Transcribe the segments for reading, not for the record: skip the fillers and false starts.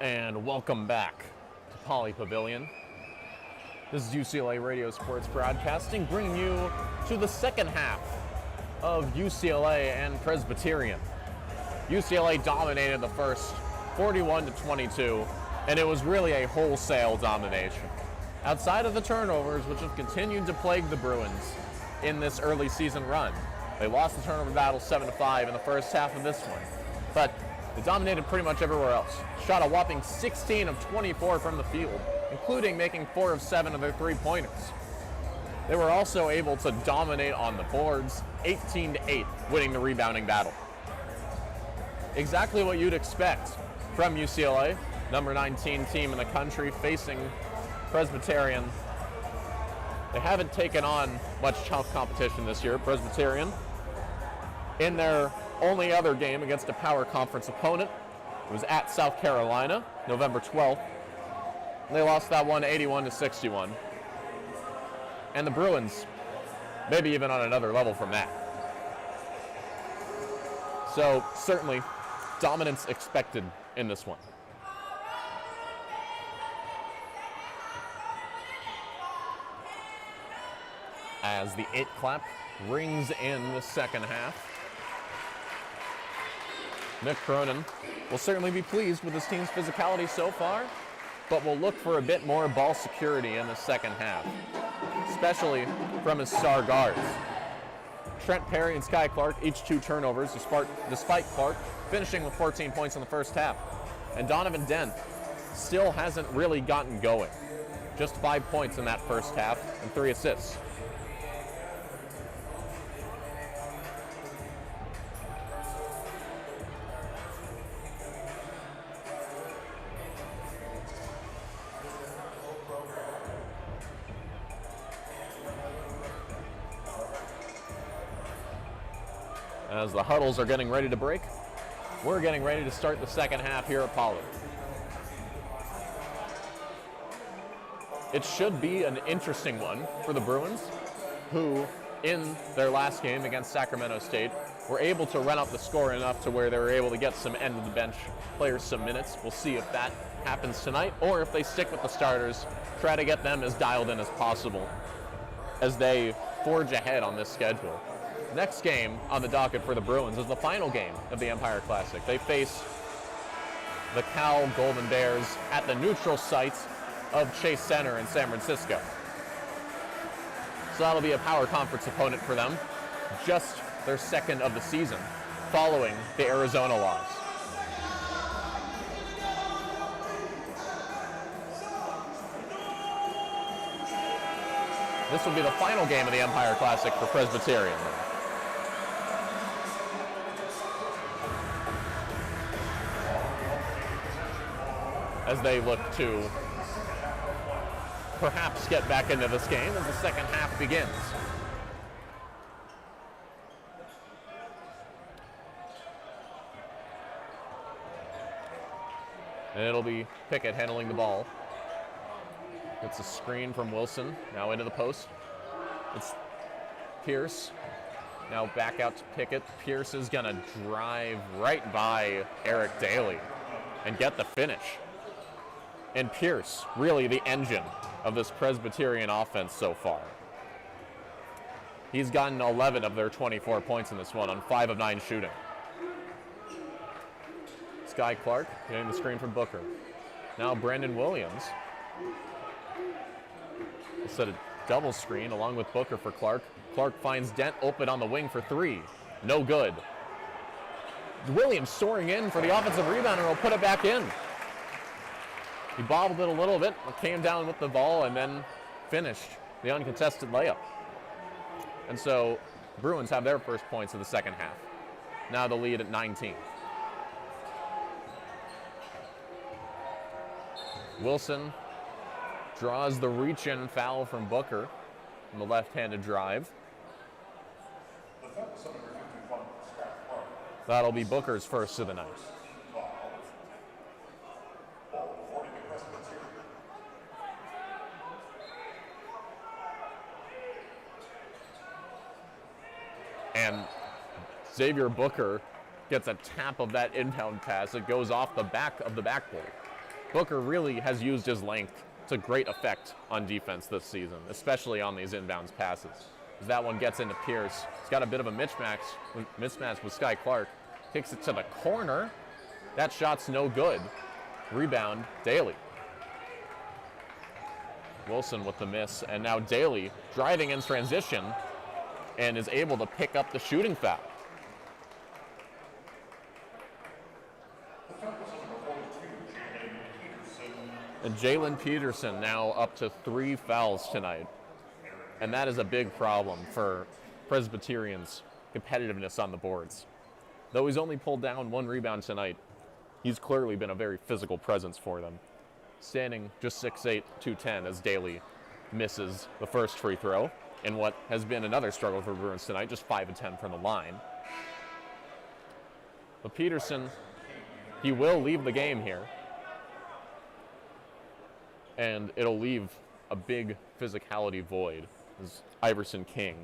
And welcome back to Pauley Pavilion. This is UCLA Radio Sports Broadcasting, bringing you to the second half of UCLA and Presbyterian. UCLA dominated the first 41-22, and it was really a wholesale domination. Outside of the turnovers, which have continued to plague the Bruins in this early season run. They lost the turnover battle 7-5 in the first half of this one, but they dominated pretty much everywhere else. Shot a whopping 16 of 24 from the field, including making 4 of 7 of their three-pointers. They were also able to dominate on the boards, 18-8, winning the rebounding battle. Exactly what you'd expect from UCLA, number 19 team in the country, facing Presbyterian. They haven't taken on much tough competition this year. Presbyterian, in their only other game against a power conference opponent, was at South Carolina, November 12th. They lost that one 81-61. And the Bruins, maybe even on another level from that. So certainly dominance expected in this one. As the 8 clap rings in the second half. Nick Cronin will certainly be pleased with his team's physicality so far, but will look for a bit more ball security in the second half, especially from his star guards. Trent Perry and Sky Clark, each 2 turnovers, despite Clark finishing with 14 points in the first half. And Donovan Dent still hasn't really gotten going. Just 5 points in that first half and 3 assists. As the huddles are getting ready to break, we're getting ready to start the second half here at Pauley. It should be an interesting one for the Bruins, who, in their last game against Sacramento State, were able to run up the score enough to where they were able to get some end-of-the-bench players some minutes. We'll see if that happens tonight, or if they stick with the starters, try to get them as dialed in as possible as they forge ahead on this schedule. Next game on the docket for the Bruins is the final game of the Empire Classic. They face the Cal Golden Bears at the neutral site of Chase Center in San Francisco. So that'll be a power conference opponent for them, just their second of the season, following the Arizona loss. This will be the final game of the Empire Classic for Presbyterian. As they look to perhaps get back into this game as the second half begins. And it'll be Pickett handling the ball. It's a screen from Wilson, now into the post. It's Pierce, now back out to Pickett. Pierce is gonna drive right by Eric Daly and get the finish. And Pierce, really the engine of this Presbyterian offense so far. He's gotten 11 of their 24 points in this one on 5 of 9 shooting. Sky Clark getting the screen from Booker. Now Brandon Williams. We'll set a double screen along with Booker for Clark. Clark finds Dent open on the wing for 3. No good. Williams soaring in for the offensive rebound and will put it back in. He bobbled it a little bit, came down with the ball, and then finished the uncontested layup. And so Bruins have their first points of the second half. Now the lead at 19. Wilson draws the reach-in foul from Booker on the left-handed drive. That'll be Booker's first of the night. And Xavier Booker gets a tap of that inbound pass. It goes off the back of the backboard. Booker really has used his length to great effect on defense this season, especially on these inbounds passes. As that one gets into Pierce, he's got a bit of a mismatch with Sky Clark. Kicks it to the corner. That shot's no good. Rebound, Daly. Wilson with the miss, and now Daly driving in transition and is able to pick up the shooting foul. And Jalen Peterson now up to 3 fouls tonight. And that is a big problem for Presbyterian's competitiveness on the boards. Though he's only pulled down 1 rebound tonight, he's clearly been a very physical presence for them. Standing just 6'8", 210 as Daly misses the first free throw in what has been another struggle for Bruins tonight, just 5 of 10 from the line. But Peterson, he will leave the game here. And it'll leave a big physicality void as Iverson King,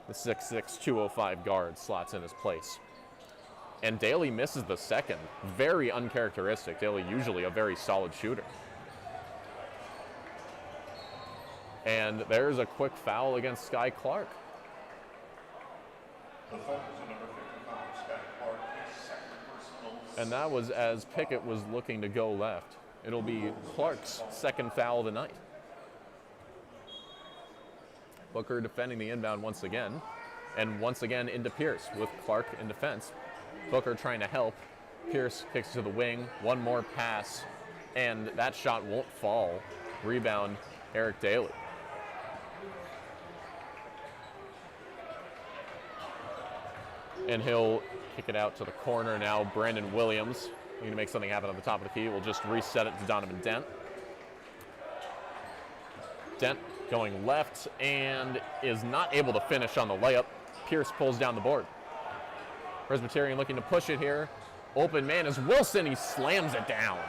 the 6'6", 205 guard, slots in his place. And Daly misses the second. Very uncharacteristic. Daly usually a very solid shooter. And there's a quick foul against Sky Clark. And that was as Pickett was looking to go left. It'll be Clark's second foul of the night. Booker defending the inbound once again. And once again into Pierce with Clark in defense. Booker trying to help. Pierce kicks to the wing. One more pass. And that shot won't fall. Rebound, Eric Daly. And he'll kick it out to the corner now. Brandon Williams, looking to make something happen on the top of the key. We'll just reset it to Donovan Dent. Dent going left and is not able to finish on the layup. Pierce pulls down the board. Presbyterian looking to push it here. Open man is Wilson. He slams it down.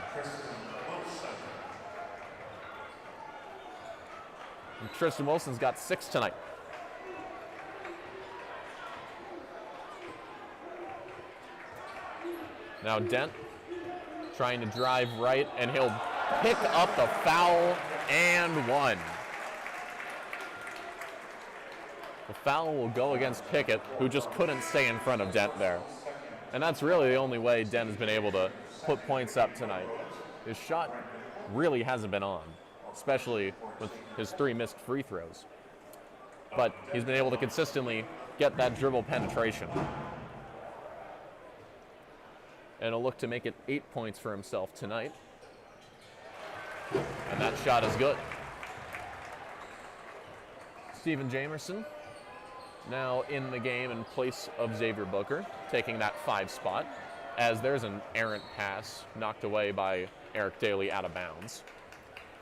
And Tristan Wilson's got 6 tonight. Now Dent trying to drive right, and he'll pick up the foul and 1. The foul will go against Pickett, who just couldn't stay in front of Dent there. And that's really the only way Dent has been able to put points up tonight. His shot really hasn't been on, especially with his 3 missed free throws. But he's been able to consistently get that dribble penetration. And he'll look to make it 8 points for himself tonight. And that shot is good. Steven Jamerson now in the game in place of Xavier Booker, taking that 5 spot, as there's an errant pass knocked away by Eric Daly out of bounds.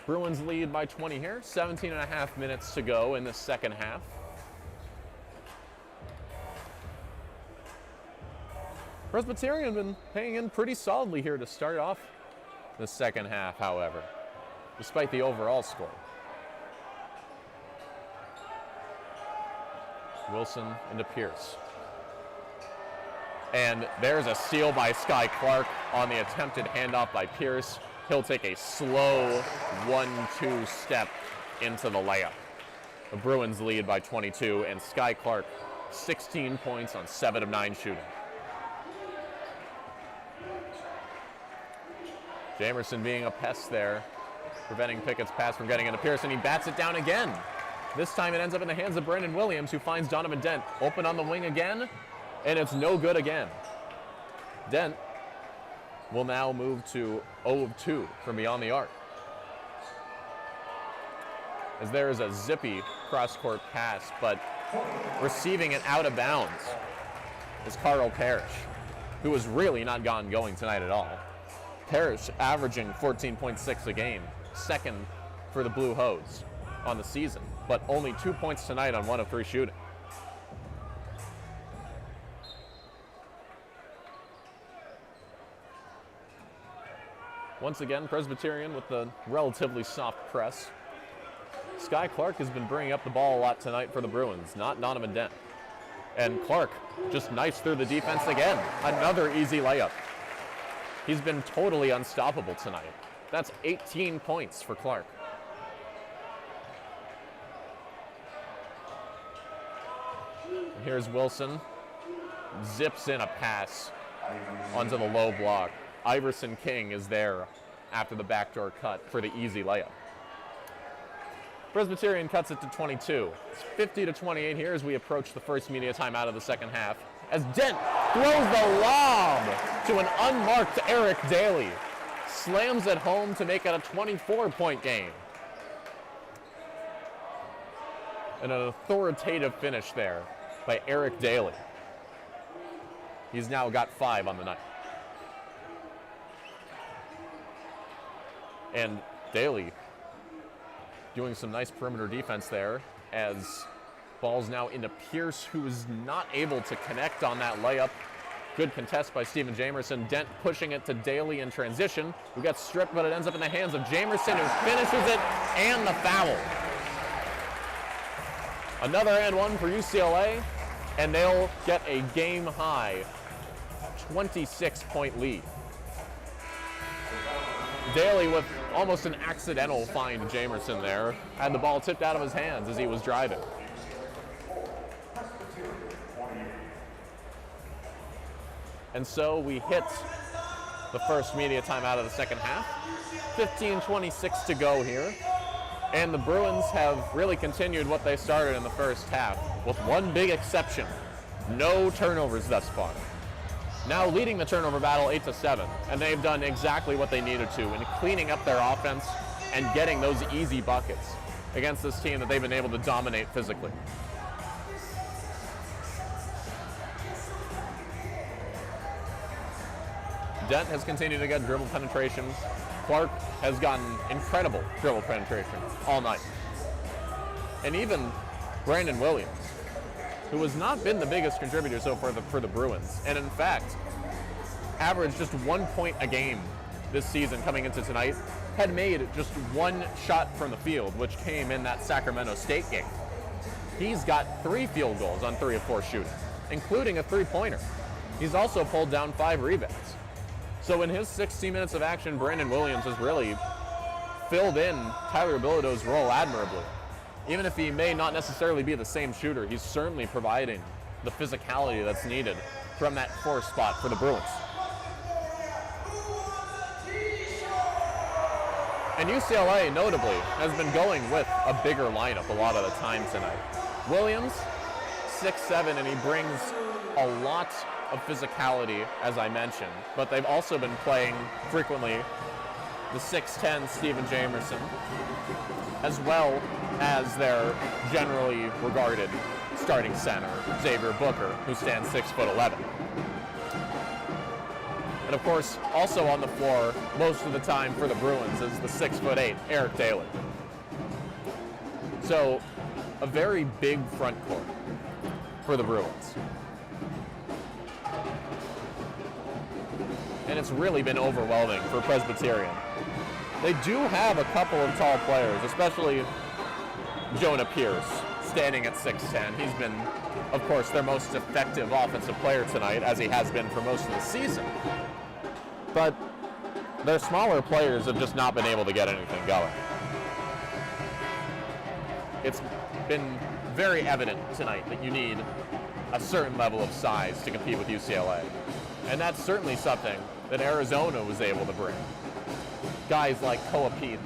Bruins lead by 20 here, 17.5 minutes to go in the second half. Presbyterian been hanging in pretty solidly here to start off the second half, however, despite the overall score. Wilson into Pierce. And there's a steal by Sky Clark on the attempted handoff by Pierce. He'll take a slow 1-2 step into the layup. The Bruins lead by 22, and Sky Clark 16 points on 7 of 9 shooting. Jamerson being a pest there, preventing Pickett's pass from getting into Pierce, and he bats it down again. This time it ends up in the hands of Brandon Williams, who finds Donovan Dent open on the wing again, and it's no good again. Dent will now move to 0 of 2 from beyond the arc. As there is a zippy cross-court pass, but receiving it out of bounds is Carl Parrish, who has really not gotten going tonight at all. Parrish averaging 14.6 a game, second for the Blue Hose on the season, but only 2 points tonight on 1 of 3 shooting. Once again, Presbyterian with the relatively soft press. Sky Clark has been bringing up the ball a lot tonight for the Bruins, not Donovan Dent. And Clark just knifes through the defense again. Another easy layup. He's been totally unstoppable tonight. That's 18 points for Clark. Here's Wilson. Zips in a pass onto the low block. Iverson King is there after the backdoor cut for the easy layup. Presbyterian cuts it to 22. It's 50-28 here as we approach the first media timeout of the second half. As Dent throws the lob to an unmarked Eric Daly. Slams it home to make it a 24-point game. And an authoritative finish there by Eric Daly. He's now got 5 on the night. And Daly doing some nice perimeter defense there as ball's now into Pierce, who is not able to connect on that layup. Good contest by Stephen Jamerson. Dent pushing it to Daly in transition, who gets stripped, but it ends up in the hands of Jamerson, who finishes it, and the foul. Another and one for UCLA, and they'll get a game-high 26-point lead. Daly with almost an accidental find Jamerson there. Had the ball tipped out of his hands as he was driving. And so we hit the first media timeout of the second half. 15:26 to go here. And the Bruins have really continued what they started in the first half, with one big exception. No turnovers thus far. Now leading the turnover battle 8-7, and they've done exactly what they needed to in cleaning up their offense and getting those easy buckets against this team that they've been able to dominate physically. Dent has continued to get dribble penetration. Clark has gotten incredible dribble penetration all night. And even Brandon Williams, who has not been the biggest contributor so far for the Bruins, and in fact, averaged just 1 point a game this season coming into tonight, had made just one shot from the field, which came in that Sacramento State game. He's got 3 field goals on 3 of 4 shooting, including a 3-pointer. He's also pulled down 5 rebounds. So in his 60 minutes of action, Brandon Williams has really filled in Tyler Bilodeau's role admirably. Even if he may not necessarily be the same shooter, he's certainly providing the physicality that's needed from that 4 spot for the Bruins. And UCLA, notably, has been going with a bigger lineup a lot of the time tonight. Williams, 6'7", and he brings a lot of physicality, as I mentioned, but they've also been playing frequently the 6'10" Stephen Jamerson, as well as their generally regarded starting center, Xavier Booker, who stands 6'11". And of course, also on the floor most of the time for the Bruins is the 6'8", Eric Daly. So, a very big front court for the Bruins. And it's really been overwhelming for Presbyterian. They do have a couple of tall players, especially Jonah Pierce, standing at 6'10". He's been, of course, their most effective offensive player tonight, as he has been for most of the season. But their smaller players have just not been able to get anything going. It's been very evident tonight that you need a certain level of size to compete with UCLA. And that's certainly something that Arizona was able to bring. Guys like Koa Pete,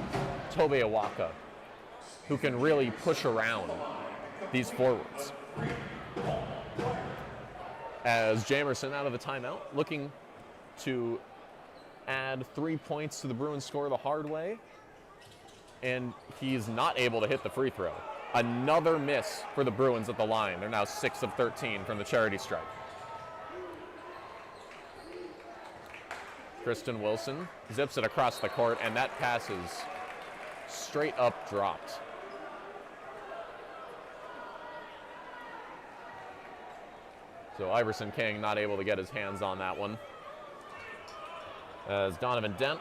Tobe Awaka, who can really push around these forwards. As Jamerson out of the timeout, looking to add 3 points to the Bruins score the hard way, and he's not able to hit the free throw. Another miss for the Bruins at the line. They're now 6 of 13 from the charity stripe. Kristen Wilson zips it across the court, and that pass is straight up dropped. So Iverson King not able to get his hands on that one. As Donovan Dent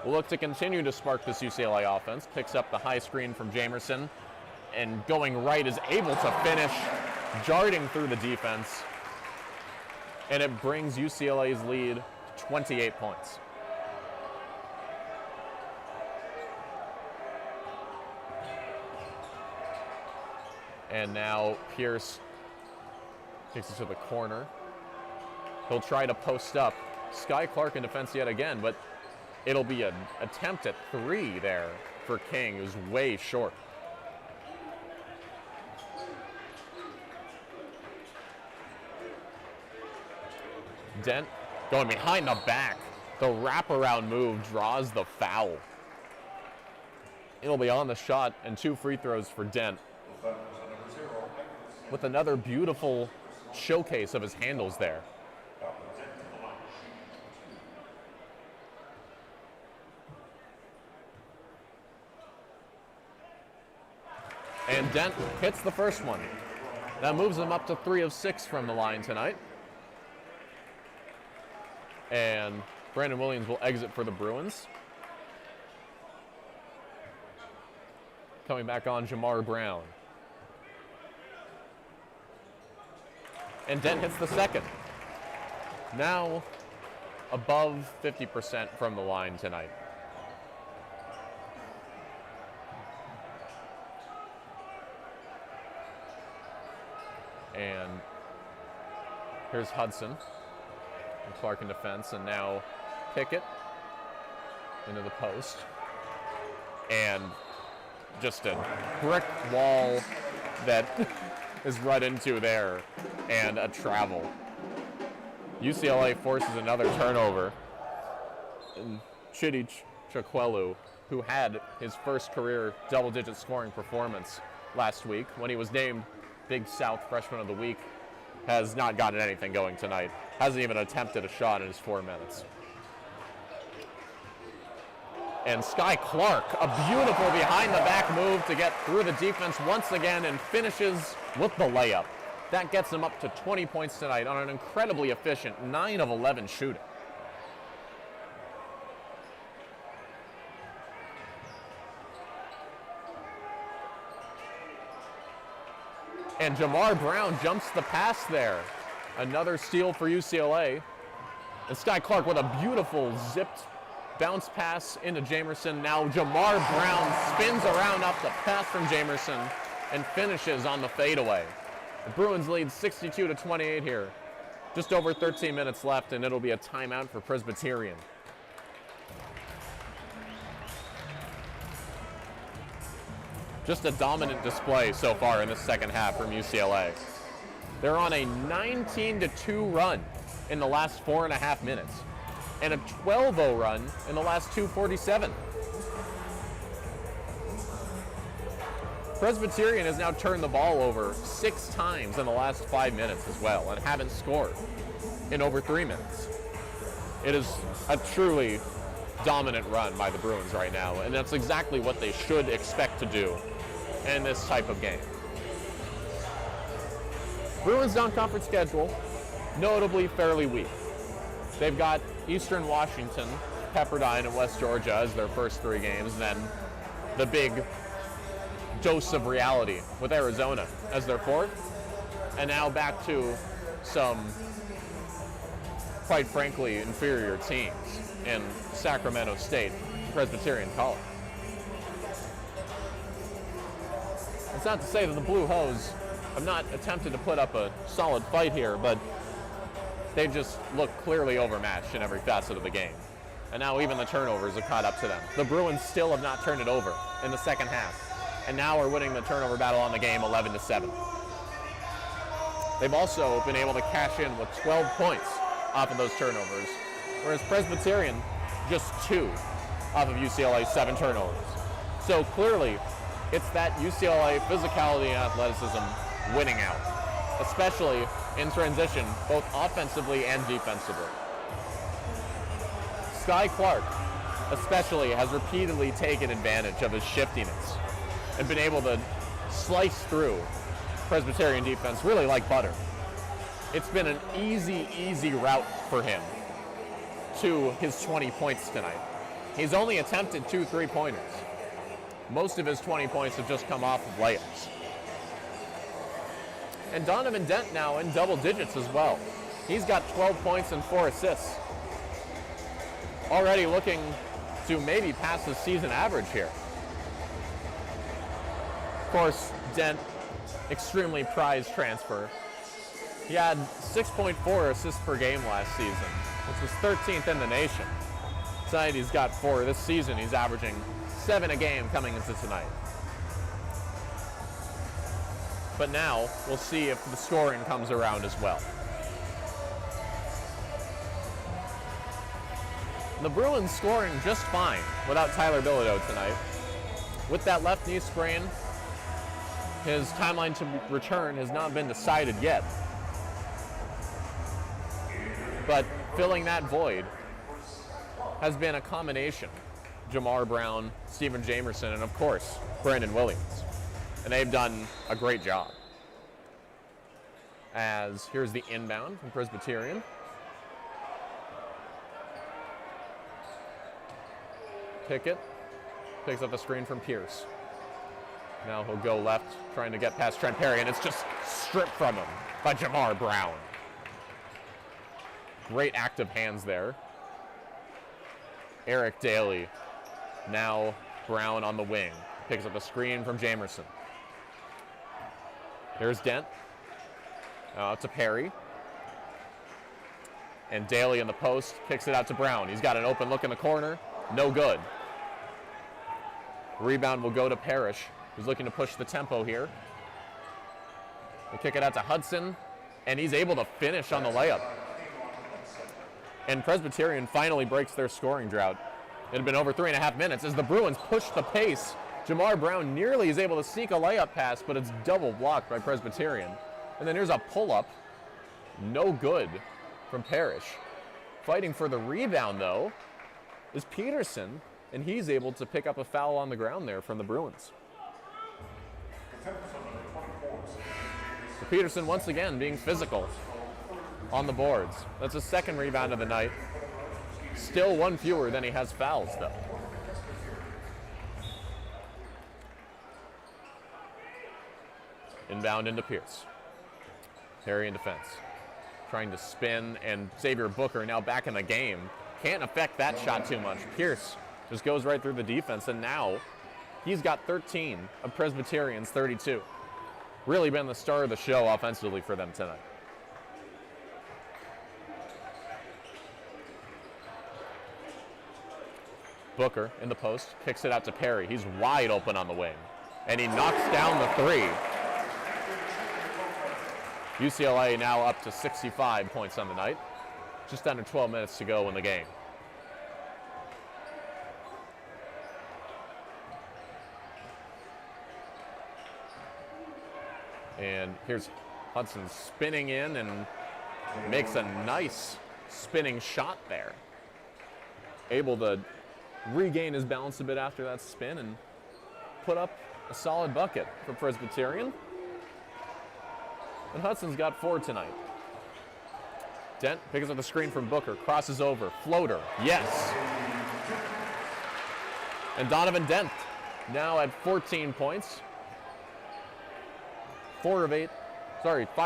will look to continue to spark this UCLA offense, picks up the high screen from Jamerson, and going right is able to finish, darting through the defense, and it brings UCLA's lead 28 points. And now Pierce takes it to the corner. He'll try to post up. Sky Clark in defense yet again, but it'll be an attempt at 3 there for King, who's way short. Dent going behind the back. The wraparound move draws the foul. It'll be on the shot and 2 free throws for Dent, with another beautiful showcase of his handles there. And Dent hits the first one. That moves him up to 3 of 6 from the line tonight. And Brandon Williams will exit for the Bruins. Coming back on Jamar Brown. And Dent hits the second. Now above 50% from the line tonight. And here's Hudson and Clark in defense, and now Pickett into the post. And just a brick wall that is run into there, and a travel. UCLA forces another turnover. And Chidi Chakwelu, who had his first career double-digit scoring performance last week when he was named Big South Freshman of the Week, has not gotten anything going tonight. Hasn't even attempted a shot in his 4 minutes. And Sky Clark, a beautiful behind-the-back move to get through the defense once again and finishes with the layup. That gets him up to 20 points tonight on an incredibly efficient 9 of 11 shooting. And Jamar Brown jumps the pass there. Another steal for UCLA. And Sky Clark with a beautiful zipped bounce pass into Jamerson. Now Jamar Brown spins around up the pass from Jamerson and finishes on the fadeaway. The Bruins lead 62-28 here. Just over 13 minutes left, and it'll be a timeout for Presbyterian. Just a dominant display so far in the second half from UCLA. They're on a 19-2 run in the last 4.5 minutes, and a 12-0 run in the last 2:47. Presbyterian has now turned the ball over 6 times in the last 5 minutes as well, and haven't scored in over 3 minutes. It is a truly dominant run by the Bruins right now, and that's exactly what they should expect to do in this type of game. Bruins non-conference schedule, notably fairly weak. They've got Eastern Washington, Pepperdine, and West Georgia as their first 3 games, and then the big dose of reality with Arizona as their 4th, and now back to some, quite frankly, inferior teams in Sacramento State, Presbyterian College. It's not to say that the Blue Hose have not attempted to put up a solid fight here, but they just look clearly overmatched in every facet of the game. And now even the turnovers have caught up to them. The Bruins still have not turned it over in the second half, and now are winning the turnover battle on the game 11-7. They've also been able to cash in with 12 points off of those turnovers, whereas Presbyterian just 2 off of UCLA's 7 turnovers. So clearly, it's that UCLA physicality and athleticism winning out, especially in transition, both offensively and defensively. Sky Clark especially has repeatedly taken advantage of his shiftiness and been able to slice through Presbyterian defense really like butter. It's been an easy route for him to his 20 points tonight. He's only attempted 2 3-pointers. Most of his 20 points have just come off of layups. And Donovan Dent now in double digits as well. He's got 12 points and 4 assists. already looking to maybe pass the season average here. Of course, Dent, extremely prized transfer. He had 6.4 assists per game last season, which was 13th in the nation. Tonight he's got 4. This season he's averaging 7 a game coming into tonight. But now we'll see if the scoring comes around as well. The Bruins scoring just fine without Tyler Bilodeau tonight. With that left knee sprain, his timeline to return has not been decided yet. But filling that void has been a combination. Jamar Brown, Stephen Jamerson, and of course, Brandon Williams. And they've done a great job. As here's the inbound from Presbyterian. Pickett picks up the screen from Pierce. Now he'll go left, trying to get past Trent Perry, and it's just stripped from him by Jamar Brown. Great active hands there. Eric Daly. Now Brown on the wing. Picks up a screen from Jamerson. There's Dent. Out to Perry. And Daly in the post, kicks it out to Brown. He's got an open look in the corner. No good. Rebound will go to Parrish, who's looking to push the tempo here. We'll kick it out to Hudson, and he's able to finish on the layup. And Presbyterian finally breaks their scoring drought. It had been over 3.5 minutes as the Bruins push the pace. Jamar Brown nearly is able to sneak a layup pass, but it's double blocked by Presbyterian. And then here's a pull-up. No good from Parrish. Fighting for the rebound, though, is Peterson, and he's able to pick up a foul on the ground there from the Bruins. So Peterson once again being physical on the boards. That's his second rebound of the night. Still one fewer than he has fouls, though. Inbound into Pierce. Perry in defense. Trying to spin, and Xavier Booker now back in the game. Can't affect that shot too much. Pierce just goes right through the defense, and now he's got 13 of Presbyterian's 32. Really been the star of the show offensively for them tonight. Booker in the post, kicks it out to Perry. He's wide open on the wing, and he knocks down the 3. UCLA now up to 65 points on the night. Just under 12 minutes to go in the game. And here's Hudson spinning in and makes a nice spinning shot there. Able to regain his balance a bit after that spin and put up a solid bucket for Presbyterian. And Hudson's got 4 tonight. Dent picks up the screen from Booker, crosses over, floater, yes. And Donovan Dent now at 14 points. 5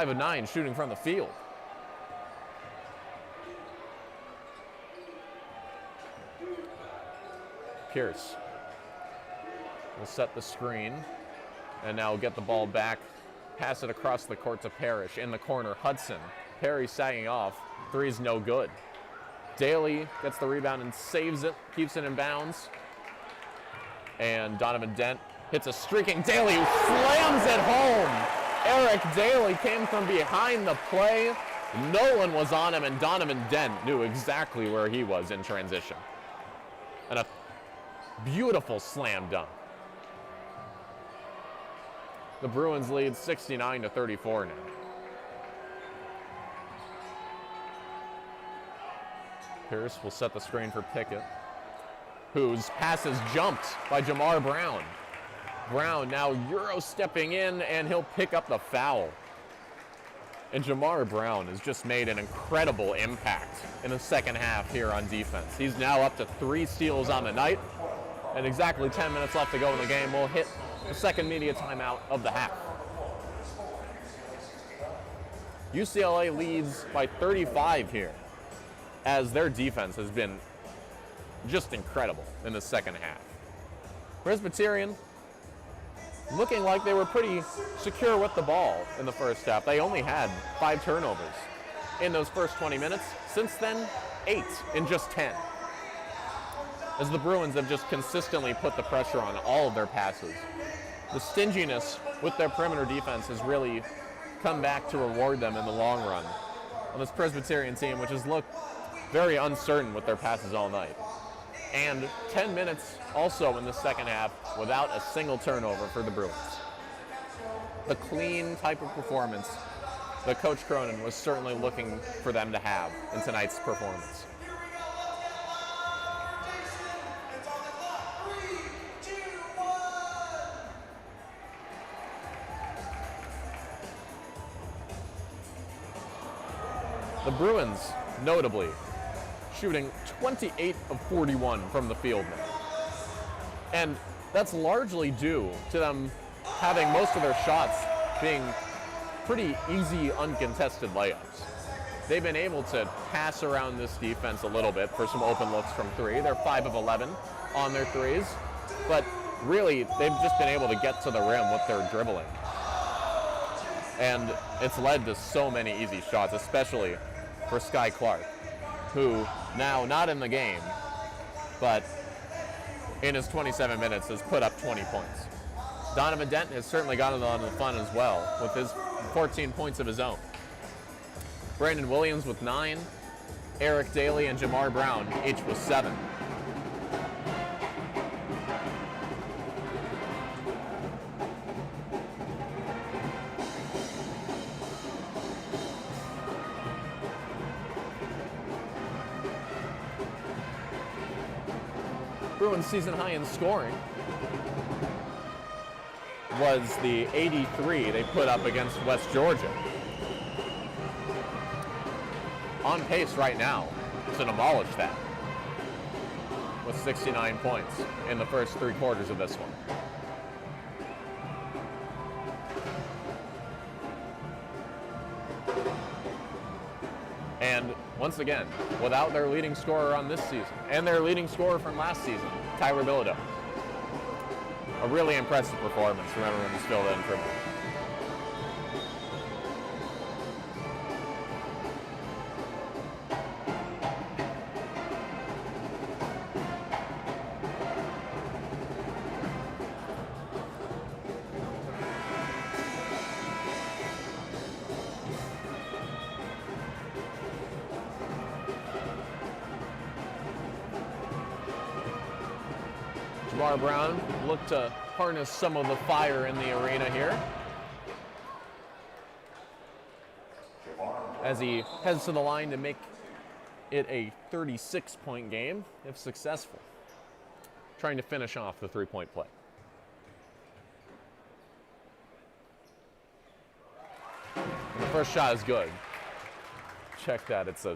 of 9 shooting from the field. Pierce will set the screen and now get the ball back, pass it across the court to Parrish in the corner. Hudson, Perry sagging off, 3's no good. Daly gets the rebound and saves it, keeps it in bounds. And Donovan Dent hits a streaking Daly who slams it home. Eric Daly came from behind the play. No one was on him, and Donovan Dent knew exactly where he was in transition. And a beautiful slam dunk. The Bruins lead 69-34 now. Pierce will set the screen for Pickett, whose pass is jumped by Jamar Brown. Brown now Euro stepping in, and he'll pick up the foul. And Jamar Brown has just made an incredible impact in the second half here on defense. He's now up to 3 steals on the night, and exactly 10 minutes left to go in the game. We'll hit the second media timeout of the half. UCLA leads by 35 here, as their defense has been just incredible in the second half. Presbyterian looking like they were pretty secure with the ball in the first half. They only had 5 turnovers in those first 20 minutes. Since then, 8 in just 10. As the Bruins have just consistently put the pressure on all of their passes. The stinginess with their perimeter defense has really come back to reward them in the long run on this Presbyterian team, which has looked very uncertain with their passes all night. And 10 minutes also in the second half without a single turnover for the Bruins. The clean type of performance that Coach Cronin was certainly looking for them to have in tonight's performance. The Bruins, notably, shooting 28 of 41 from the field now. And that's largely due to them having most of their shots being pretty easy, uncontested layups. They've been able to pass around this defense a little bit for some open looks from 3. They're 5 of 11 on their 3s, but really they've just been able to get to the rim with their dribbling. And it's led to so many easy shots, especially for Sky Clark, who now not in the game, but in his 27 minutes has put up 20 points. Donovan Denton has certainly gotten on the fun as well with his 14 points of his own. Brandon Williams with 9, Eric Daly and Jamar Brown each with 7. Bruins season high in scoring was the 83 they put up against West Georgia. On pace right now to demolish that with 69 points in the first 3 quarters of this one. And once again, without their leading scorer on this season and their leading scorer from last season, Tyler Bilodeau. A really impressive performance from everyone who's filled in for me. Jamar Brown looked to harness some of the fire in the arena here as he heads to the line to make it a 36-point game, if successful, trying to finish off the 3-point play. And the first shot is good. Check that, it's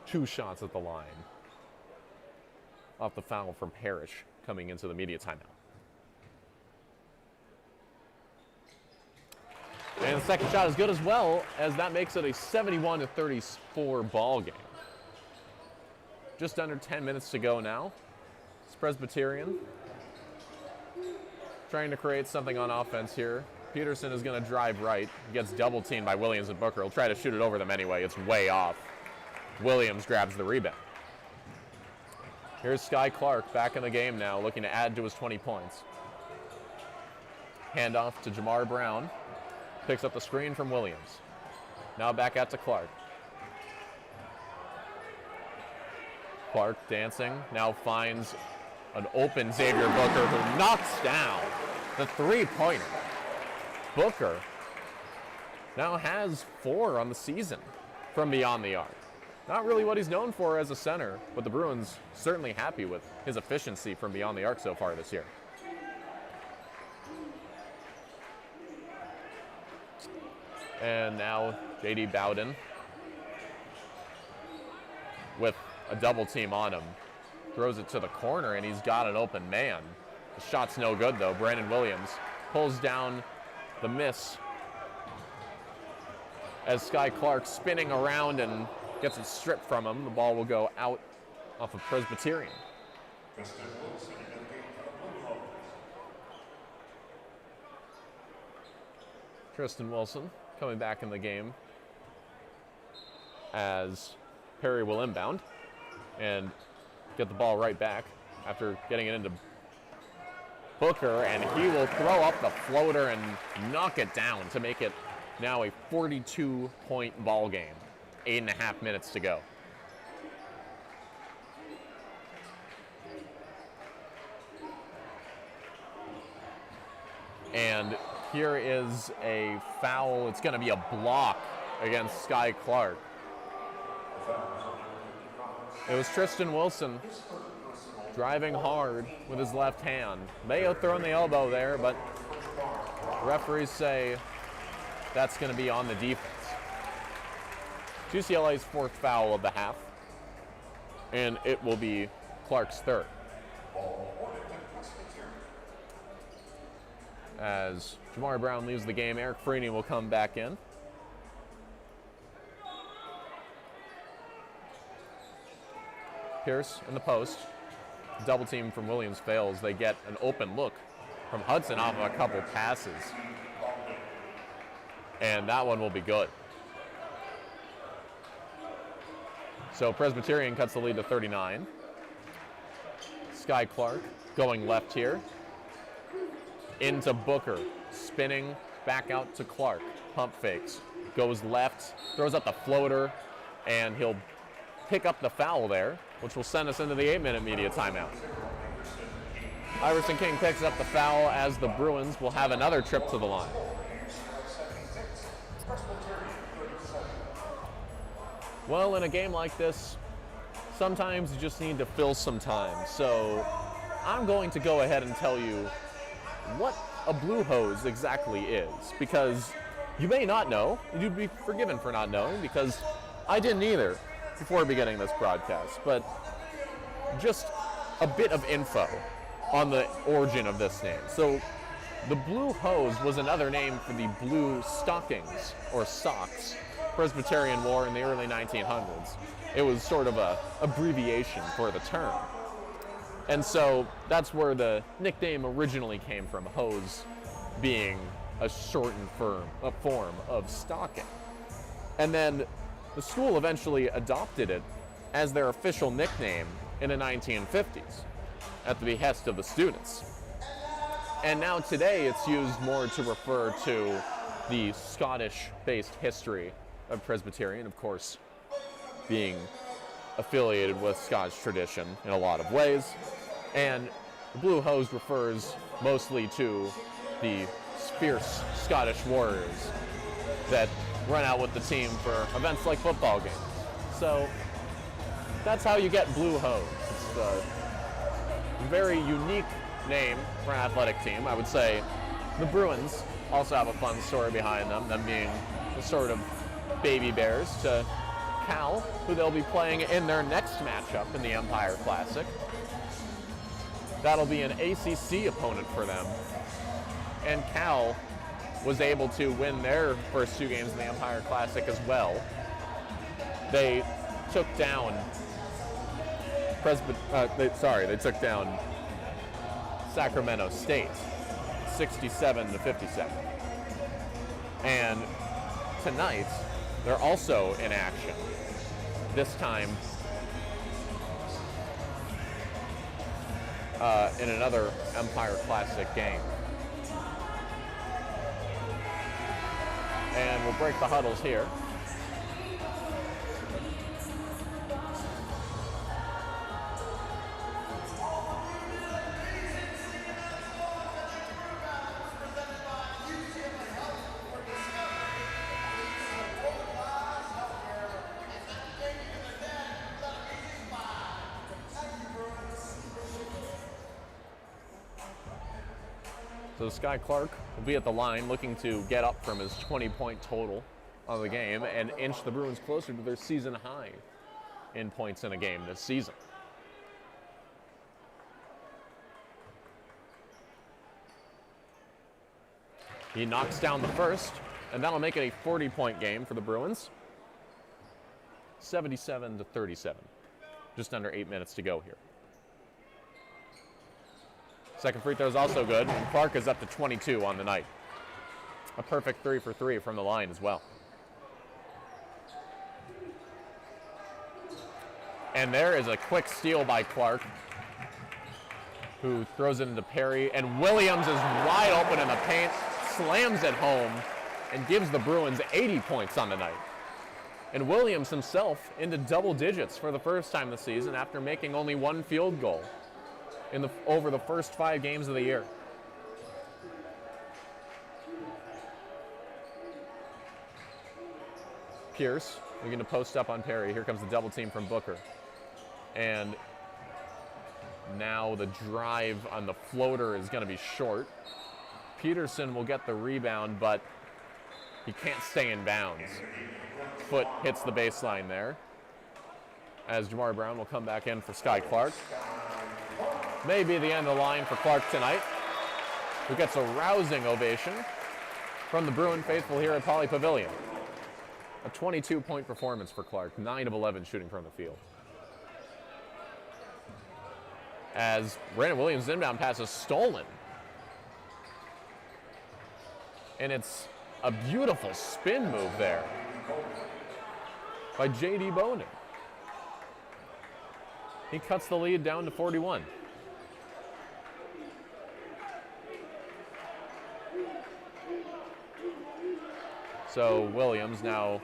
2 shots at the line off the foul from Parrish coming into the media timeout. And the second shot is good as well, as that makes it a 71-34 ball game. Just under 10 minutes to go now. It's Presbyterian trying to create something on offense here. Peterson is going to drive right. Gets double teamed by Williams and Booker. He'll try to shoot it over them anyway. It's way off. Williams grabs the rebound. Here's Sky Clark back in the game now, looking to add to his 20 points. Handoff to Jamar Brown. Picks up the screen from Williams. Now back out to Clark. Clark dancing, now finds an open Xavier Booker who knocks down the 3-pointer. Booker now has 4 on the season from beyond the arc. Not really what he's known for as a center, but the Bruins certainly happy with his efficiency from beyond the arc so far this year. And now J.D. Bowden with a double team on him. Throws it to the corner and he's got an open man. The shot's no good though. Brandon Williams pulls down the miss as Sky Clark spinning around and gets it stripped from him. The ball will go out off of Presbyterian. Tristan Wilson coming back in the game as Perry will inbound and get the ball right back after getting it into Booker, and he will throw up the floater and knock it down to make it now a 42-point ball game. 8.5 minutes to go. And here is a foul. It's going to be a block against Sky Clark. It was Tristan Wilson driving hard with his left hand. Mayo throwing the elbow there, but referees say that's going to be on the defense. UCLA's fourth foul of the half, and it will be Clark's third. As Jamari Brown leaves the game, Eric Freeney will come back in. Pierce in the post. Double team from Williams fails. They get an open look from Hudson off of a couple passes. And that one will be good. So Presbyterian cuts the lead to 39. Sky Clark going left here. Into Booker, spinning back out to Clark. Pump fakes, goes left, throws up the floater, and he'll pick up the foul there, which will send us into the 8-minute media timeout. Iverson King picks up the foul as the Bruins will have another trip to the line. Well, in a game like this, sometimes you just need to fill some time. So I'm going to go ahead and tell you what a blue hose exactly is, because you may not know. You'd be forgiven for not knowing, because I didn't either before beginning this broadcast. But just a bit of info on the origin of this name. So the blue hose was another name for the blue stockings or socks Presbyterian wore in the early 1900s. It was sort of a abbreviation for the term. And so that's where the nickname originally came from, hose being a shortened form of stocking. And then the school eventually adopted it as their official nickname in the 1950s at the behest of the students. And now today it's used more to refer to the Scottish-based history of Presbyterian, of course, being affiliated with Scottish tradition in a lot of ways. And the blue hose refers mostly to the fierce Scottish warriors that run out with the team for events like football games. So that's how you get blue hose. It's a very unique name for an athletic team. I would say the Bruins also have a fun story behind them being the sort of baby bears to Cal, who they'll be playing in their next matchup in the Empire Classic. That'll be an ACC opponent for them. And Cal was able to win their first two games in the Empire Classic as well. They took down they took down Sacramento State 67-57. And tonight they're also in action. This time in another Empire Classic game. And we'll break the huddles here. So Sky Clark will be at the line looking to get up from his 20-point total of the game and inch the Bruins closer to their season high in points in a game this season. He knocks down the first, and that'll make it a 40-point game for the Bruins. 77-37. Just under 8 minutes to go here. Second free throw is also good, and Clark is up to 22 on the night. A perfect 3 for 3 from the line as well. And there is a quick steal by Clark, who throws it into Perry, and Williams is wide open in the paint, slams it home, and gives the Bruins 80 points on the night. And Williams himself into double digits for the first time this season after making only one field goal over the first 5 games of the year. Pierce looking to post up on Perry. Here comes the double team from Booker. And now the drive on the floater is going to be short. Peterson will get the rebound, but he can't stay in bounds. Foot hits the baseline there, as Jamari Brown will come back in for Sky Clark. Maybe the end of the line for Clark tonight, who gets a rousing ovation from the Bruin faithful here at Pauley Pavilion. A 22-point performance for Clark, 9 of 11 shooting from the field. As Brandon Williams' inbound pass is stolen. And it's a beautiful spin move there by J.D. Bowden. He cuts the lead down to 41. So Williams now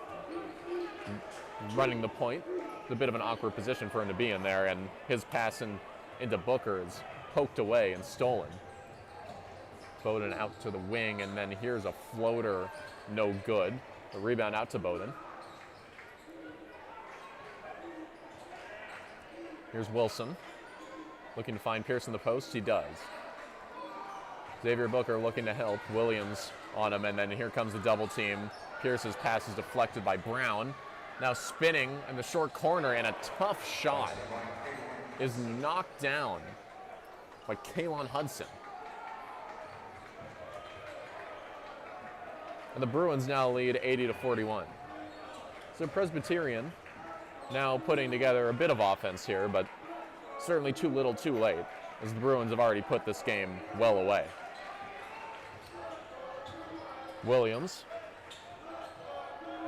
running the point. It's a bit of an awkward position for him to be in there, and his pass into Booker is poked away and stolen. Bowden out to the wing, and then here's a floater, no good. The rebound out to Bowden. Here's Wilson, looking to find Pierce in the post. He does. Xavier Booker looking to help. Williams on him, and then here comes the double team. Pierce's pass is deflected by Brown. Now spinning in the short corner, and a tough shot is knocked down by Kalon Hudson. And the Bruins now lead 80-41. So Presbyterian now putting together a bit of offense here, but certainly too little too late, as the Bruins have already put this game well away. Williams.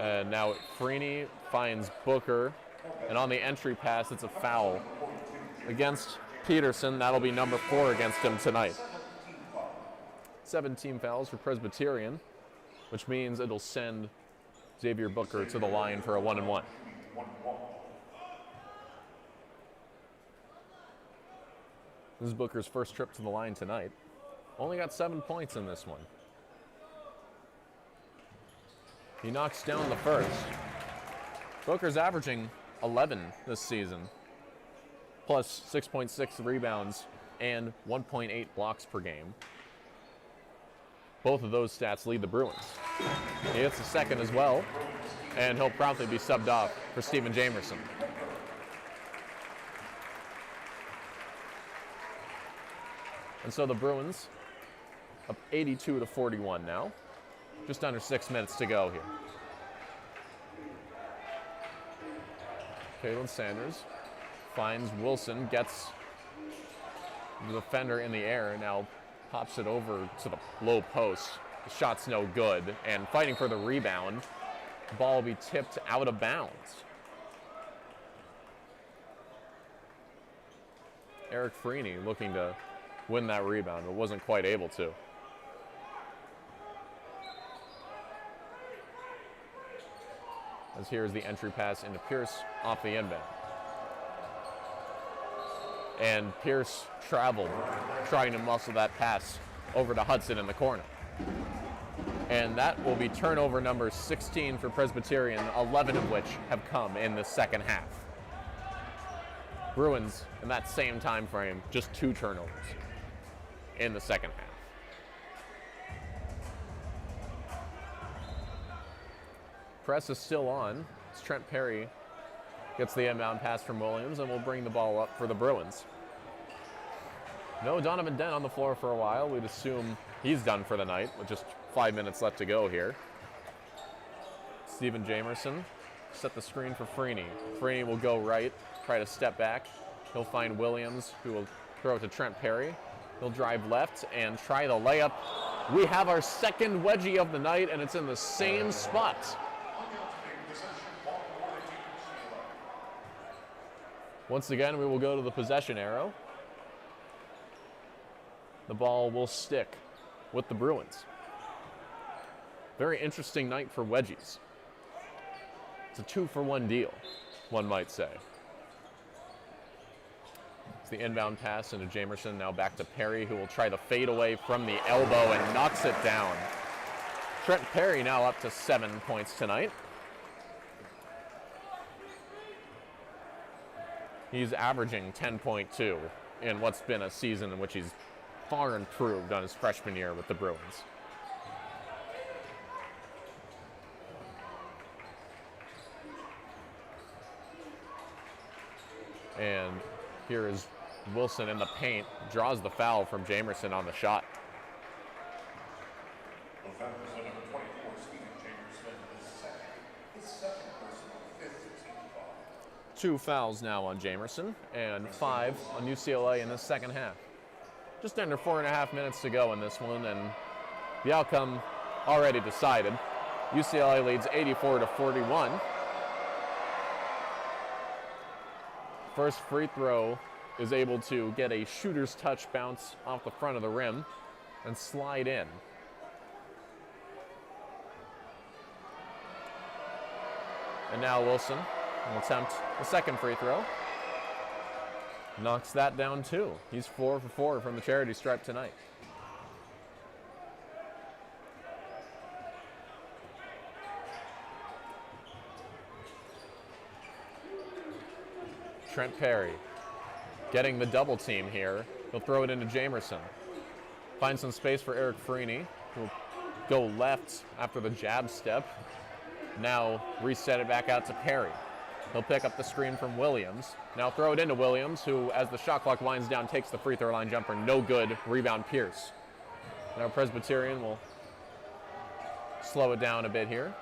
And now Freeney finds Booker, and on the entry pass, it's a foul against Peterson. That'll be number 4 against him tonight. 17 fouls for Presbyterian, which means it'll send Xavier Booker to the line for a 1-and-1. This is Booker's first trip to the line tonight. Only got 7 points in this one. He knocks down the first. Booker's averaging 11 this season, plus 6.6 rebounds and 1.8 blocks per game. Both of those stats lead the Bruins. He hits the second as well, and he'll promptly be subbed off for Stephen Jamerson. And so the Bruins up 82-41 now. Just under 6 minutes to go here. Kalen Sanders finds Wilson, gets the defender in the air, now pops it over to the low post. The shot's no good, and fighting for the rebound, the ball will be tipped out of bounds. Eric Freeney looking to win that rebound, but wasn't quite able to. As here's the entry pass into Pierce off the inbound. And Pierce traveled, trying to muscle that pass over to Hudson in the corner. And that will be turnover number 16 for Presbyterian, 11 of which have come in the second half. Bruins, in that same time frame, just 2 turnovers in the second half. Press is still on as Trent Perry gets the inbound pass from Williams and will bring the ball up for the Bruins. No Donovan Dent on the floor for a while. We'd assume he's done for the night with just 5 minutes left to go here. Stephen Jamerson set the screen for Freeney. Freeney will go right, try to step back. He'll find Williams, who will throw it to Trent Perry. He'll drive left and try the layup. We have our second wedgie of the night, and it's in the same spot. Once again, we will go to the possession arrow. The ball will stick with the Bruins. Very interesting night for wedgies. It's a 2-for-1 deal, one might say. It's the inbound pass into Jamerson, now back to Perry, who will try the fadeaway from the elbow and knocks it down. Trent Perry now up to 7 points tonight. He's averaging 10.2 in what's been a season in which he's far improved on his freshman year with the Bruins. And here is Wilson in the paint, draws the foul from Jamerson on the shot. Two fouls now on Jamerson and 5 on UCLA in the second half. Just under 4.5 minutes to go in this one, and the outcome already decided. UCLA leads 84-41. First free throw is able to get a shooter's touch bounce off the front of the rim and slide in. And now Wilson will attempt the second free throw. Knocks that down too. He's 4 for 4 from the charity stripe tonight. Trent Perry getting the double team here. He'll throw it into Jamerson. Find some space for Eric Freeney, who'll go left after the jab step. Now reset it back out to Perry. He'll pick up the screen from Williams. Now throw it into Williams, who, as the shot clock winds down, takes the free throw line jumper. No good. Rebound Pierce. Now Presbyterian will slow it down a bit here.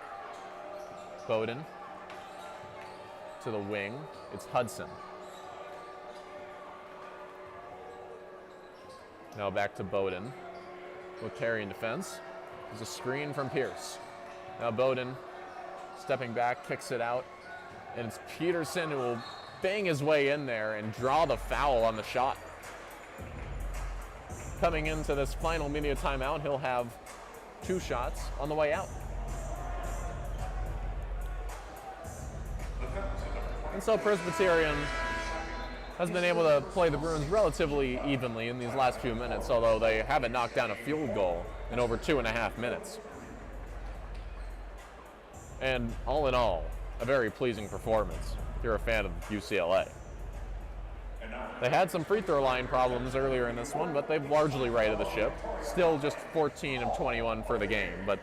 Bowden to the wing. It's Hudson. Now back to Bowden with Perry in defense. There's a screen from Pierce. Now Bowden stepping back, kicks it out. And it's Peterson who will bang his way in there and draw the foul on the shot. Coming into this final media timeout, he'll have 2 shots on the way out. And so Presbyterian has been able to play the Bruins relatively evenly in these last few minutes, although they haven't knocked down a field goal in over 2.5 minutes. And all in all, a very pleasing performance if you're a fan of UCLA. They had some free throw line problems earlier in this one, but they've largely righted the ship. Still just 14 of 21 for the game, but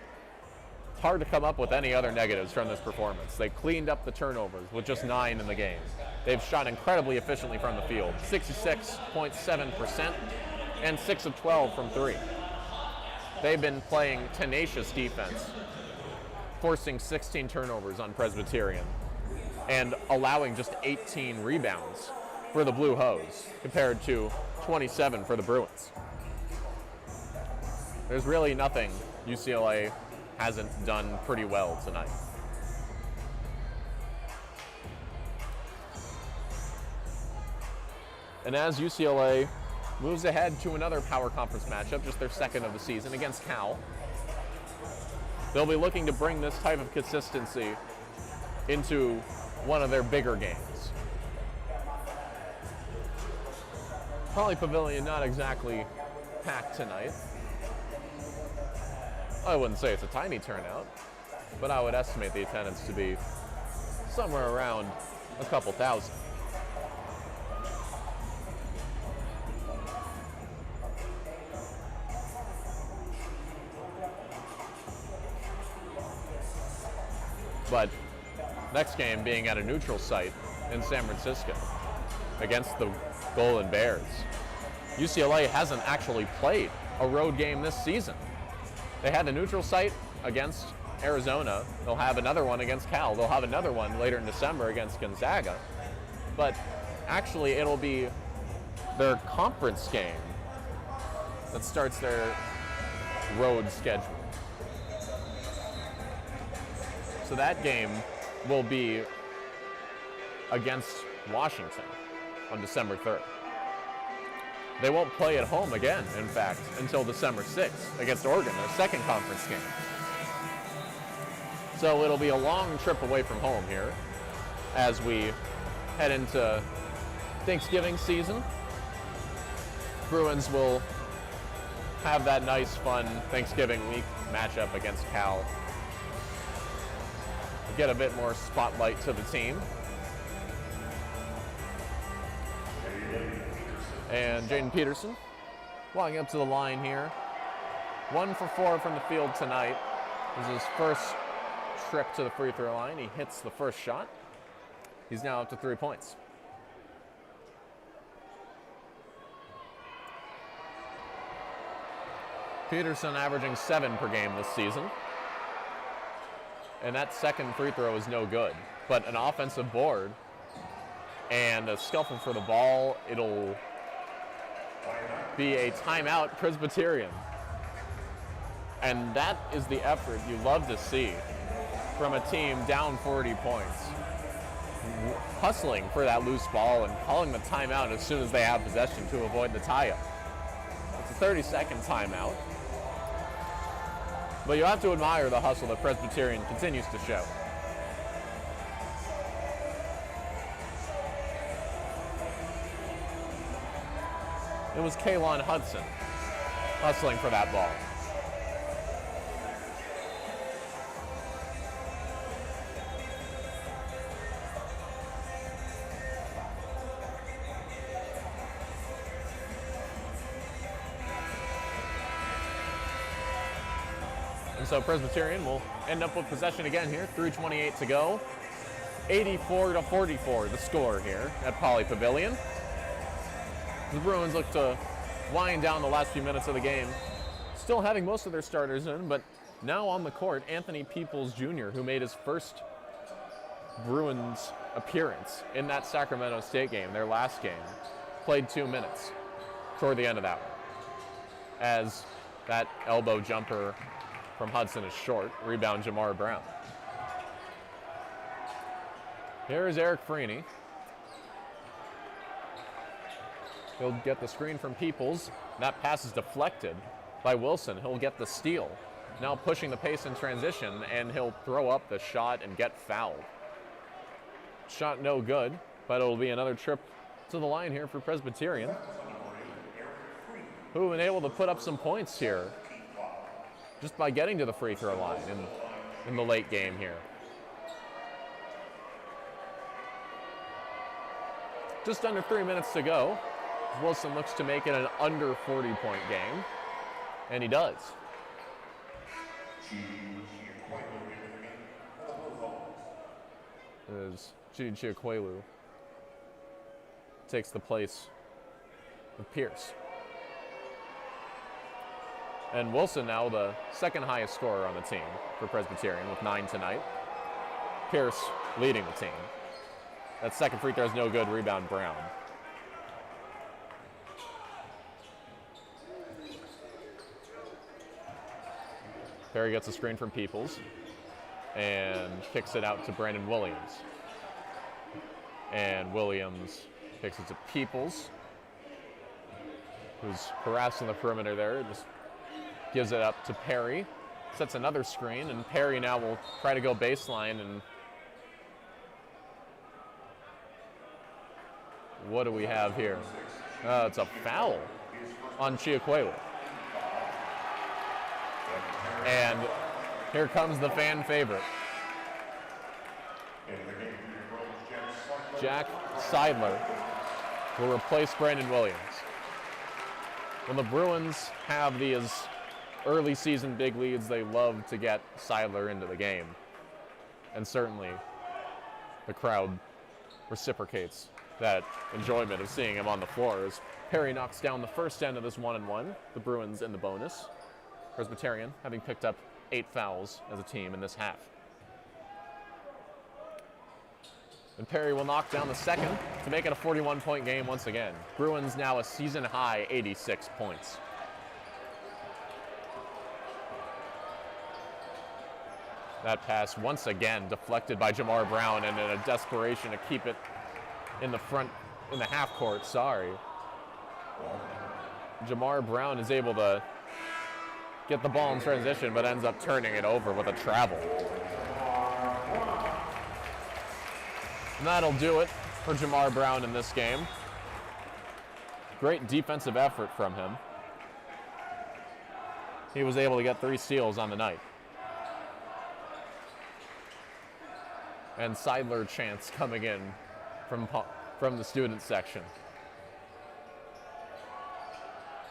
it's hard to come up with any other negatives from this performance. They cleaned up the turnovers with just 9 in the game. They've shot incredibly efficiently from the field, 66.7% and 6 of 12 from 3. They've been playing tenacious defense, forcing 16 turnovers on Presbyterian and allowing just 18 rebounds for the Blue Hose compared to 27 for the Bruins. There's really nothing UCLA hasn't done pretty well tonight. And as UCLA moves ahead to another Power Conference matchup, just their second of the season against Cal, they'll be looking to bring this type of consistency into one of their bigger games. Pauley Pavilion not exactly packed tonight. I wouldn't say it's a tiny turnout, but I would estimate the attendance to be somewhere around a couple thousand. But next game being at a neutral site in San Francisco against the Golden Bears. UCLA hasn't actually played a road game this season. They had a neutral site against Arizona. They'll have another one against Cal. They'll have another one later in December against Gonzaga. But actually it'll be their conference game that starts their road schedule. So that game will be against Washington on December 3rd. They won't play at home again, in fact, until December 6th against Oregon, their second conference game. So it'll be a long trip away from home here as we head into Thanksgiving season. Bruins will have that nice, fun Thanksgiving week matchup against Cal. Get a bit more spotlight to the team. And Jaden Peterson walking up to the line here. 1 for 4 from the field tonight. This is his first trip to the free throw line. He hits the first shot. He's now up to 3 points. Peterson averaging 7 per game this season. And that second free throw is no good. But an offensive board and a scuffle for the ball, it'll be a timeout Presbyterian. And that is the effort you love to see from a team down 40 points. Hustling for that loose ball and calling the timeout as soon as they have possession to avoid the tie-up. It's a 30-second timeout. But you have to admire the hustle that Presbyterian continues to show. It was Kaylon Hudson hustling for that ball. And so Presbyterian will end up with possession again here, 3:28 to go. 84-44 the score here at Pauley Pavilion. The Bruins look to wind down the last few minutes of the game, still having most of their starters in, but now on the court, Anthony Peoples Jr., who made his first Bruins appearance in that Sacramento State game, their last game, played 2 minutes toward the end of that one. As that elbow jumper from Hudson is short, rebound Jamar Brown. Here is Eric Freeney. He'll get the screen from Peoples. That pass is deflected by Wilson. He'll get the steal. Now pushing the pace in transition, and he'll throw up the shot and get fouled. Shot no good, but it'll be another trip to the line here for Presbyterian, who have been able to put up some points here just by getting to the free throw line in the late game here. Just under 3 minutes to go. Wilson looks to make it an under 40-point game, and he does. As Chiakwelu takes the place of Pierce. And Wilson now the second highest scorer on the team for Presbyterian with 9 tonight. Pierce leading the team. That second free throw is no good, rebound Brown. Perry gets a screen from Peoples and kicks it out to Brandon Williams. And Williams kicks it to Peoples, who's harassing the perimeter there. Just gives it up to Perry. Sets another screen, and Perry now will try to go baseline. And what do we have here? It's a foul on Chiakwelu. And here comes the fan favorite. Jack Seidler will replace Brandon Williams. When the Bruins have these early season big leads, they love to get Seidler into the game. And certainly the crowd reciprocates that enjoyment of seeing him on the floor as Perry knocks down the first end of this 1-and-1. The Bruins in the bonus. Presbyterian having picked up 8 fouls as a team in this half. And Perry will knock down the second to make it a 41-point game once again. Bruins now a season-high 86 points. That pass once again deflected by Jamar Brown, and in a desperation to keep it in the half court, Jamar Brown is able to get the ball in transition, but ends up turning it over with a travel. And that'll do it for Jamar Brown in this game. Great defensive effort from him. He was able to get 3 steals on the night. And Seidler chants coming in from the student section.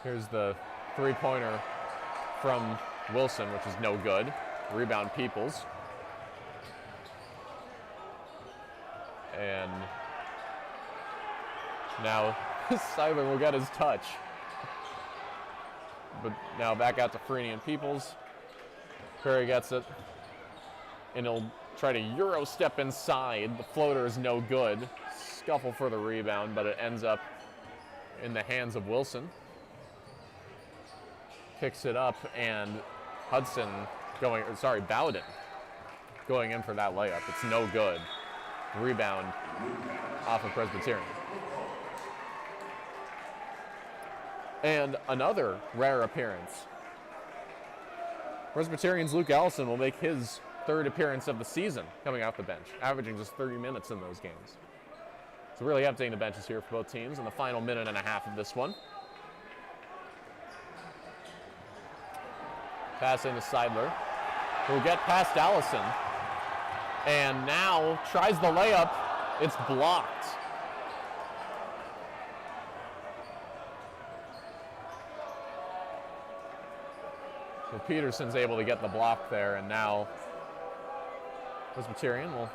Here's the three-pointer from Wilson, which is no good. Rebound Peoples. And now Seidler will get his touch. But now back out to Freeney and Peoples. Curry gets it. And he'll try to Euro step inside. The floater is no good. Scuffle for the rebound, but it ends up in the hands of Wilson. Picks it up, and Bowden going in for that layup. It's no good. Rebound off of Presbyterian. And another rare appearance. Presbyterian's Luke Allison will make his 3rd appearance of the season coming off the bench, averaging just 30 minutes in those games. So really updating the benches here for both teams in the final minute and a half of this one. Pass into Seidler, who'll get past Allison, and now tries the layup. It's blocked. So Peterson's able to get the block there, and now Presbyterian will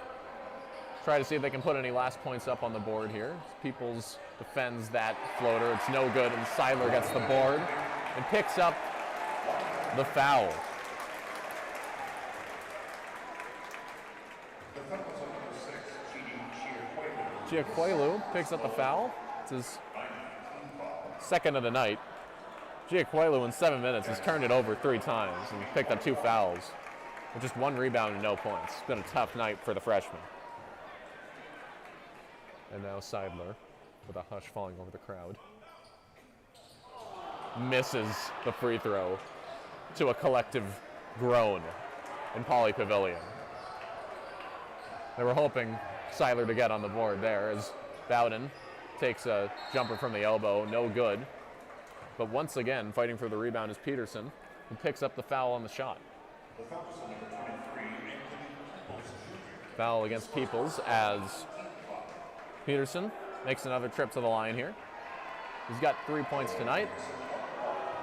try to see if they can put any last points up on the board here. Peoples defends that floater. It's no good, and Seidler gets the board and picks up the foul. Giaquelu picks up the foul. It's his 2nd of the night. Giaquelu in 7 minutes has turned it over 3 times and picked up 2 fouls with just 1 rebound and no points. It's been a tough night for the freshman. And now Seidler with a hush falling over the crowd. Misses the free throw to a collective groan in Pauley Pavilion. They were hoping Seidler to get on the board there as Bowden takes a jumper from the elbow, no good. But once again, fighting for the rebound is Peterson, who picks up the foul on the shot. Foul against Peoples as Peterson makes another trip to the line here. He's got 3 points tonight.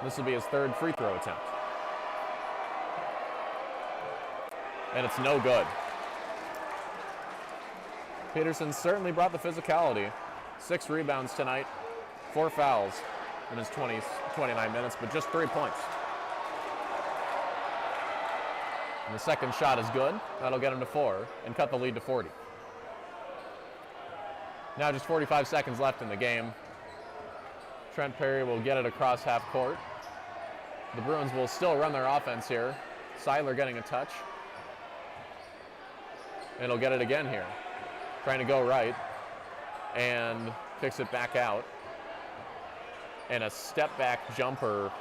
This will be his 3rd free throw attempt. And it's no good. Peterson certainly brought the physicality. 6 rebounds tonight, 4 fouls in his 29 minutes, but just 3 points. And the second shot is good. That'll get him to 4 and cut the lead to 40. Now just 45 seconds left in the game. Trent Perry will get it across half court. The Bruins will still run their offense here. Seidler getting a touch. And he'll get it again here. Trying to go right. And kicks it back out. And a step back jumper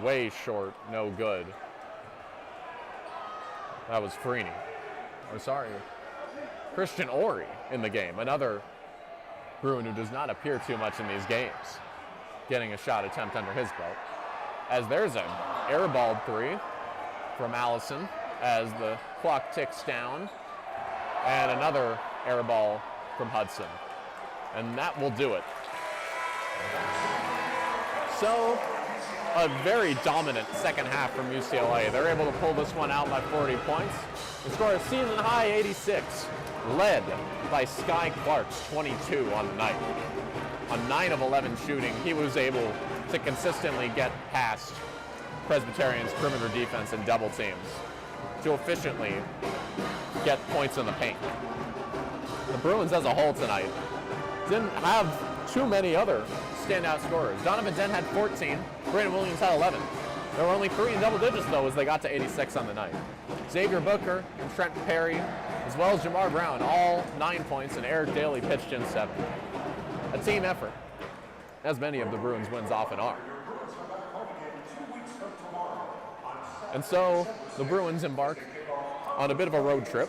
way short, no good. That was Freeney. Christian Ori in the game. Another Bruin who does not appear too much in these games. Getting a shot attempt under his belt. As there's an airballed 3 from Allison as the clock ticks down. And another airball from Hudson. And that will do it. So, a very dominant second half from UCLA. They're able to pull this one out by 40 points. They score a season-high 86, led by Sky Clark's 22 on the night. On 9 of 11 shooting, he was able to consistently get past Presbyterian's perimeter defense and double teams to efficiently get points in the paint. The Bruins as a whole tonight didn't have too many other standout scorers. Donovan Dent had 14, Brandon Williams had 11. There were only 3 in double digits though as they got to 86 on the night. Xavier Booker and Trent Perry, as well as Jamar Brown, all 9 points, and Eric Daly pitched in 7. A team effort, as many of the Bruins wins often are. And so the Bruins embark on a bit of a road trip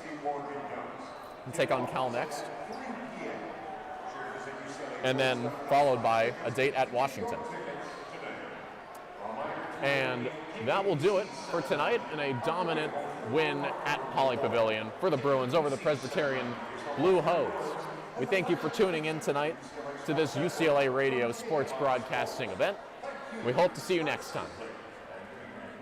and take on Cal next, and then followed by a date at Washington. And that will do it for tonight in a dominant win at Pauley Pavilion for the Bruins over the Presbyterian Blue Hose. We thank you for tuning in tonight to this UCLA Radio sports broadcasting event. We hope to see you next time.